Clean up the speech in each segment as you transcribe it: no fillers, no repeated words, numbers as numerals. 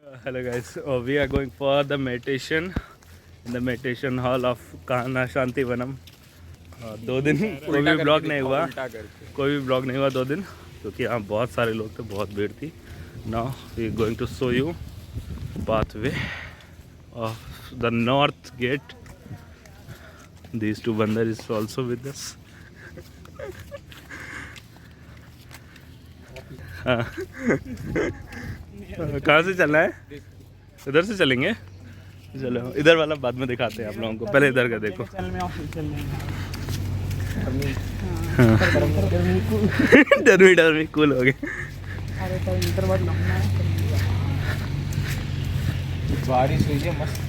Hello guys, we are going for the meditation in the meditation hall of Kanha Shanti वनम। 2 दिन कोई भी blog नहीं हुआ, 2 दिन क्योंकि यहाँ बहुत सारे लोग थे, बहुत भीड़ थी। Now we going to show you pathway of the north gate. These two bandar is also with us. हाँ कहाँ से चलना है? इधर से चलेंगे। चलो इधर वाला बाद में दिखाते हैं आप लोगों को, पहले इधर का देखो। डरमी कूल हो गए। बारिश हुई है मस्त,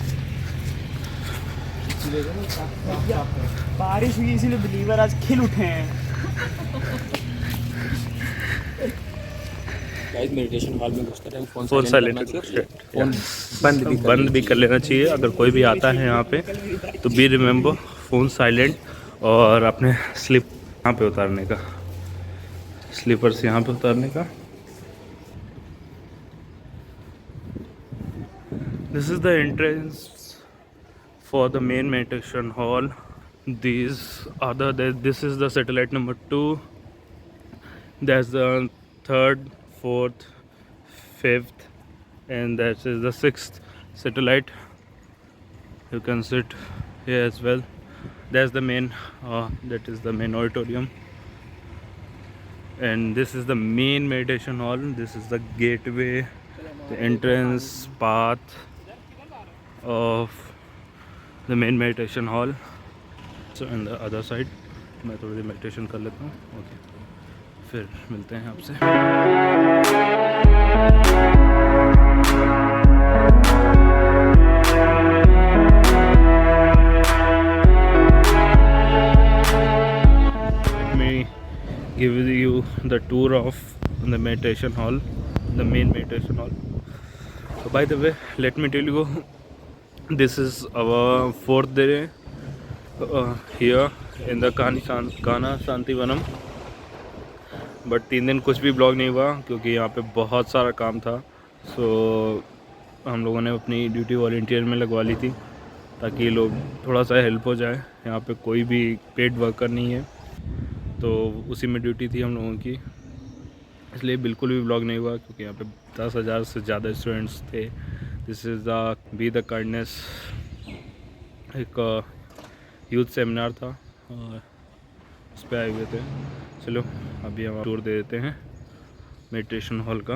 बारिश हुई इसीलिए बिलीवर आज खिल उठे हैं। गाइस मेडिटेशन हॉल में घुसते टाइम फोन साइलेंट, फोन बंद भी कर लेना चाहिए। अगर कोई भी आता है यहाँ पे तो बी रिमेम्बर फ़ोन साइलेंट, और अपने स्लिप यहाँ पे उतारने का, स्लीपर्स यहाँ पे उतारने का। This is the entrance for the main meditation hall. These other this is the satellite number 2, that's the 3rd, 4th, 5th, and that is the 6th satellite. You can sit here as well. That's the main that is the main auditorium, and this is the main meditation hall. This is the gateway, the entrance path of the main meditation hall. So on the other side मैं थोड़ी देर meditation कर लेता हूँ। Okay, फिर मिलते हैं आपसे। Let me give you the tour of the meditation hall, the main meditation hall. So by the way, let me tell you, this is our 4th day here in the Kanha Shanti Vanam. But 3 दिन कुछ भी blog नहीं हुआ क्योंकि यहाँ पे बहुत सारा काम था। सो हम लोगों ने अपनी ड्यूटी वॉलंटियर में लगवा ली थी ताकि लोग थोड़ा सा हेल्प हो जाए। यहाँ पे कोई भी पेड वर्कर नहीं है, तो उसी में ड्यूटी थी हम लोगों की, इसलिए बिल्कुल भी ब्लॉग नहीं हुआ क्योंकि यहाँ पे 10,000 से ज़्यादा स्टूडेंट्स थे। This is the be the kindness, एक यूथ सेमिनार था और उस पर आए हुए थे। चलो अभी हम टूर दे देते हैं मेडिटेशन हॉल का।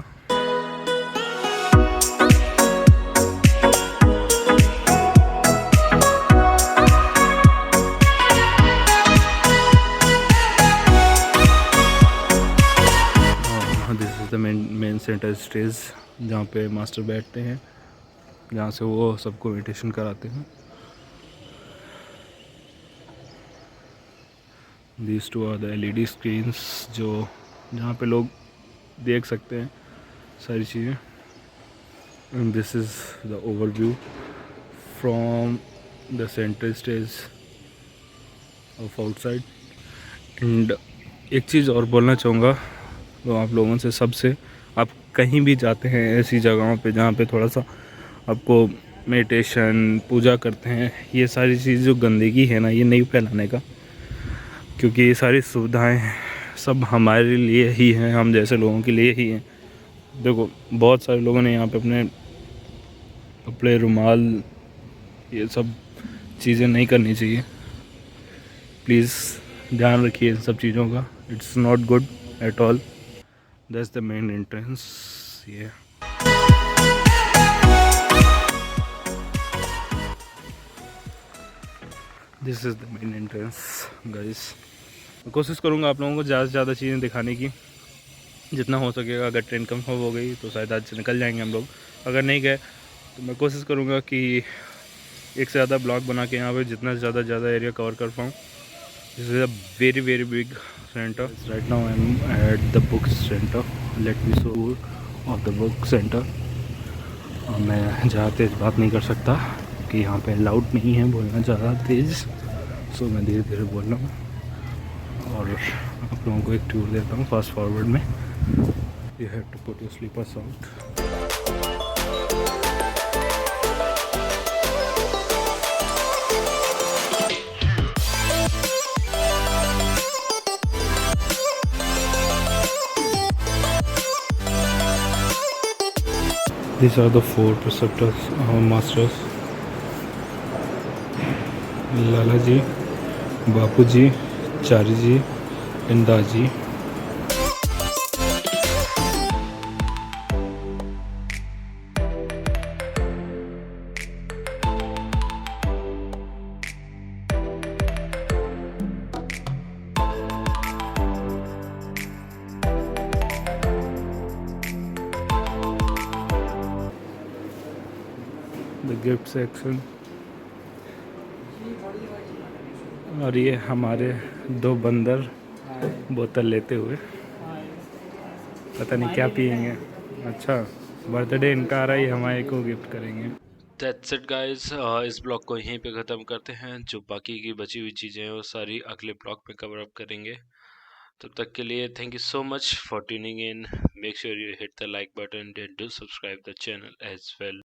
This is the main centre stage, जहाँ पे मास्टर बैठते हैं, जहाँ से वो सबको मेडिटेशन कराते हैं। These two are the LED screens जो जहाँ पे लोग देख सकते हैं सारी चीज़ें। And this is the overview from the center stage of outside. And एक चीज़ और बोलना चाहूँगा तो आप लोगों से, सबसे, आप कहीं भी जाते हैं ऐसी जगहों पे जहाँ पे थोड़ा सा आपको मेडिटेशन पूजा करते हैं, ये सारी चीज़ जो गंदगी है ना, ये नहीं फैलाने का, क्योंकि ये सारी सुविधाएं सब हमारे लिए ही हैं, हम जैसे लोगों के लिए ही हैं। देखो बहुत सारे लोगों ने यहाँ पे अपने कपड़े, रुमाल, ये सब चीज़ें नहीं करनी चाहिए। प्लीज़ ध्यान रखिए इन सब चीज़ों का, it's not good at all. That's the main entrance. ये this is the main entrance guys. कोशिश करूँगा आप लोगों को ज़्यादा से ज़्यादा चीज़ें दिखाने की, जितना हो सकेगा। अगर ट्रेन कंफर्म हो गई तो शायद आज से निकल जाएंगे हम लोग, अगर नहीं गए तो मैं कोशिश करूँगा कि एक से ज़्यादा ब्लॉग बना के यहाँ पे जितना ज़्यादा एरिया कवर कर पाऊँ। This is a very very big centre. Right now I am at the book centre. Let me show off the book centre. मैं ज़्यादा तेज़ बात नहीं कर सकता कि यहाँ पे अलाउड नहीं है बोलना ज़्यादा तेज़, सो मैं धीरे धीरे बोल रहा हूँ और आप लोगों को एक टूर देता हूँ फास्ट फॉरवर्ड में। You have to put your slippers out. These are the 4 preceptors, our masters. Lala ji, Bapu ji, Chari ji, and Daji. The gift section. और ये हमारे 2 बंदर बोतल लेते हुए, पता नहीं क्या पियेंगे। अच्छा, बर्थडे इनका आ रहा है, हमारे को गिफ्ट करेंगे। दैट्स इट गाइस, इस ब्लॉग को यहीं पे ख़त्म करते हैं। जो बाकी की बची हुई चीज़ें हैं वो सारी अगले ब्लॉग में कवर अप करेंगे। तब तक के लिए thank you so much for tuning in. Make sure you hit the like button and do subscribe the channel as well.